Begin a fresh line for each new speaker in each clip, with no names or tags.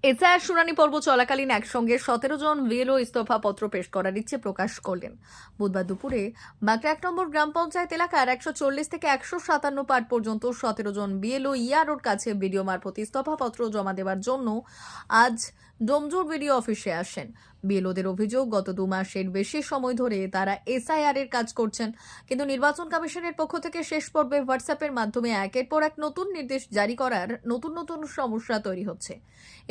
SIR শুনানি পর্ব চলাকালীন একসঙ্গে 17 জন বিএলও ইস্তফাপত্র পেশ করার ইচ্ছে প্রকাশ করলেন। বুধবার দুপুরে বাঁকড়া 1 নম্বর গ্রাম পঞ্চায়েত এলাকার 140 থেকে 157 পার্ট পর্যন্ত 17 জন বিএলও ইয়ারোর কাছে বিডিও মারফত ইস্তফাপত্র জমা দেওয়ার জন্য আজ ডোমজুর বিডিও অফিসে আসেন। বিএলওদের অভিযোগ, গত 2 মাসের বেশি সময় ধরে তারা এসআইআর এর কাজ করছেন, কিন্তু নির্বাচন কমিশনের পক্ষ থেকে শেষ পর্বে হোয়াটসঅ্যাপের মাধ্যমে একের পর এক নতুন নির্দেশ জারি করার নতুন সমস্যা তৈরি হচ্ছে।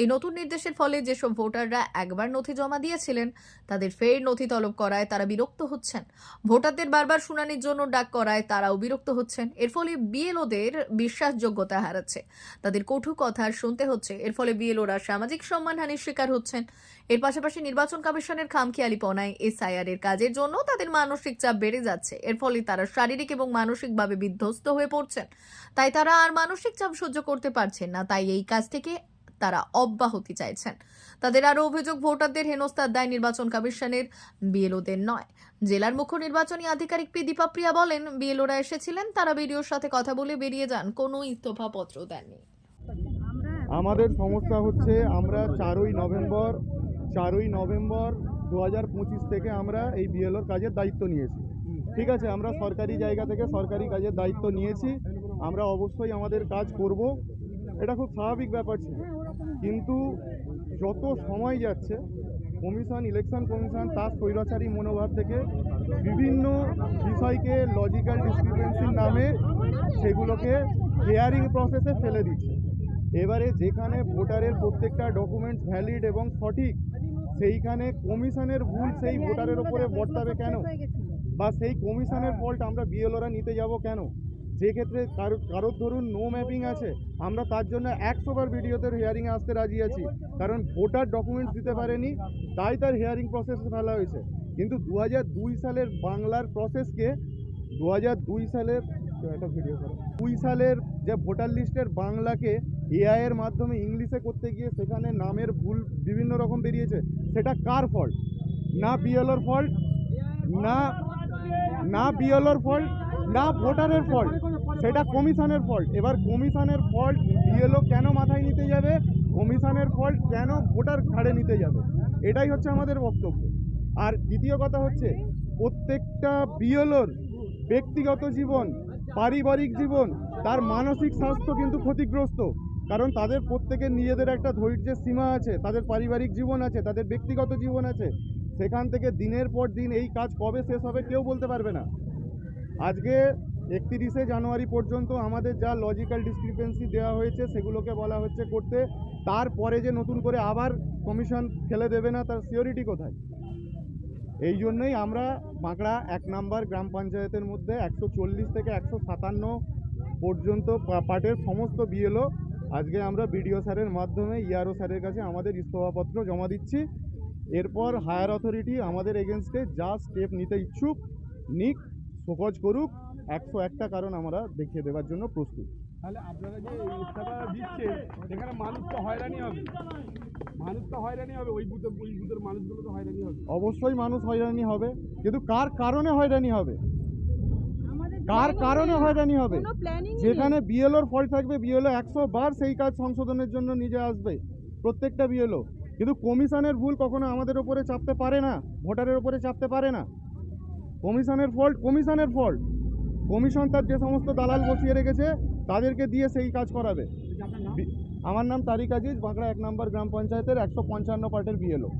এই নতুন নির্দেশের ফলে যেসব ভোটাররা একবার নথি জমা দিয়েছিলেন তাদের ফের নথি তলব করায় তারা বিরক্ত হচ্ছেন। ভোটারদের বারবার শুনানির জন্য ডাক করায় তারাও বিরক্ত হচ্ছেন। এর ফলে বিএলওদের বিশ্বাসযোগ্যতা হারাচ্ছে, তাদের কটু কথা শুনতে হচ্ছে। এর ফলে বিএলওরা সামাজিক সম্মানহানির শিকার হচ্ছেন। এর পাশাপাশি নির্বাচন কমিশনের খামখেয়ালিপনায় এসআইআর এর কাজের জন্য তাদের মানসিক চাপ বেড়ে যাচ্ছে। এর ফলে তারা শারীরিক এবং মানসিকভাবে বিধ্বস্ত হয়ে পড়ছেন। তাই তারা আর মানসিক চাপ সহ্য করতে পারছেন না, তাই এই কাজ থেকে তারা অব্যাহতি চাইছেন। তাদের আরো অভিযোগ, ভোটারদের হেনস্থার দায় নির্বাচন কমিশনের, বিএলওদের নয়। জেলার মুখ্য নির্বাচনী আধিকারিক পি দীপাপ্রিয়া বলেন, বিএলওরা এসেছিলেন, তারা বিডিওর সাথে কথা বলে বেরিয়ে যান, কোনো ইস্তফাপত্র দেননি।
আমাদের সমস্যা হচ্ছে, আমরা 4ই নভেম্বর 2025 থেকে আমরা এই বিএলওর কাজের দায়িত্ব নিয়েছি। ঠিক আছে, আমরা সরকারি জায়গা থেকে সরকারি কাজের দায়িত্ব নিয়েছি, আমরা অবশ্যই আমাদের কাজ করব, এটা খুব স্বাভাবিক ব্যাপার ছিল। কিন্তু যত সময় যাচ্ছে ইলেকশন কমিশন তার স্বৈরাচারী মনোভাব থেকে বিভিন্ন বিষয়কে লজিক্যাল ডিসক্রিপেন্সির নামে সেগুলোকে হিয়ারিং প্রসেসে ফেলে দিচ্ছে। এবারে যেখানে ভোটারের প্রত্যেকটা ডকুমেন্টস ভ্যালিড এবং সঠিক, সেইখানে কমিশনের ভুল সেই ভোটারের ওপরে বর্তাবে কেন, বা সেই কমিশনের ফল্ট আমরা বিএলওরা নিতে যাব কেন? যে ক্ষেত্রে কারোর ধরুন নো ম্যাপিং আছে, আমরা তার জন্য 100 বার ভিডিওদের হিয়ারিংয়ে আসতে রাজি আছি, কারণ ভোটার ডকুমেন্টস দিতে পারেনি, তাই তার হিয়ারিং প্রসেসে ফেলা হয়েছে। কিন্তু 2002 সালের বাংলার প্রসেসকে 2002 সালের যে ভোটার লিস্টের বাংলাকে এআই এর মাধ্যমে ইংলিশে করতে গিয়ে সেখানে নামের ভুল বিভিন্ন রকম বেরিয়েছে। সেটা কার ফল্ট? না বিএলওর ফল্ট, না বিএলওর ফল্ট, না ভোটারের ফল্ট, সেটা কমিশনের ফল্ট। এবার কমিশনের ফল্ট বিএলও কেন মাথায় নিতে যাবে? কমিশনের ফল্ট কেন ভোটার ঘাড়ে নিতে যাবে? এটাই হচ্ছে আমাদের বক্তব্য। আর দ্বিতীয় কথা হচ্ছে, প্রত্যেকটা বিএলওর ব্যক্তিগত জীবন, পারিবারিক জীবন, তার মানসিক স্বাস্থ্য কিন্তু ক্ষতিগ্রস্ত, কারণ তাদের প্রত্যেকের নিজেদের একটা ধৈর্যের সীমা আছে, তাদের পারিবারিক জীবন আছে, তাদের ব্যক্তিগত জীবন আছে। সেখান থেকে দিনের পর দিন এই কাজ কবে শেষ হবে কেউ বলতে পারবে না। আজকে 31শে জানুয়ারি পর্যন্ত আমাদের যা লজিক্যাল ডিসক্রিপেন্সি দেওয়া হয়েছে সেগুলোকে বলা হচ্ছে করতে, তারপরে যে নতুন করে আবার কমিশন ফেলে দেবে না তার সিওরিটি কোথায়? এই জন্যই আমরা বাঁকড়া 1 নম্বর গ্রাম পঞ্চায়েতের মধ্যে 140 থেকে 157 পর্যন্ত পার্টের সমস্ত বিএলও আজকে আমরা বিডিও স্যারের মাধ্যমে ইআরও স্যারের কাছে আমাদের ইস্তফাপত্র জমা দিচ্ছি। এরপর হায়ার অথরিটি আমাদের এগেনস্টে যা স্টেপ নিতে ইচ্ছুক নিক, শোকজ করুক, 101টা কারণ আমরা দেখিয়ে দেওয়ার জন্য প্রস্তুত।
তাহলে আপনারা যে ইস্তফা দিচ্ছেন এখানে মানুষ তো হয়রানি হবে, ওই বুথের মানুষগুলো তো হয়রানি হবে।
অবশ্যই মানুষ হয়রানি হবে, কিন্তু কার কারণে হয়রানি হবে? যেখানে বিএলওর ফল্ট থাকবে, বিএলও 100 বার সেই কাজ সংশোধনের জন্য নিজে আসবে, প্রত্যেকটা বিএলও। কিন্তু কমিশনের ভুল কখনো আমাদের ওপরে চাপতে পারে না, ভোটারের ওপরে চাপতে পারে না। কমিশনের ফল্ট, কমিশন তার যে সমস্ত দালাল বসিয়ে রেখেছে তাদেরকে দিয়ে সেই কাজ করাবে। আমার নাম তারিক আজিজ, বাঁকড়া 1 নম্বর গ্রাম পঞ্চায়েতের 155 পার্টের বিএলও।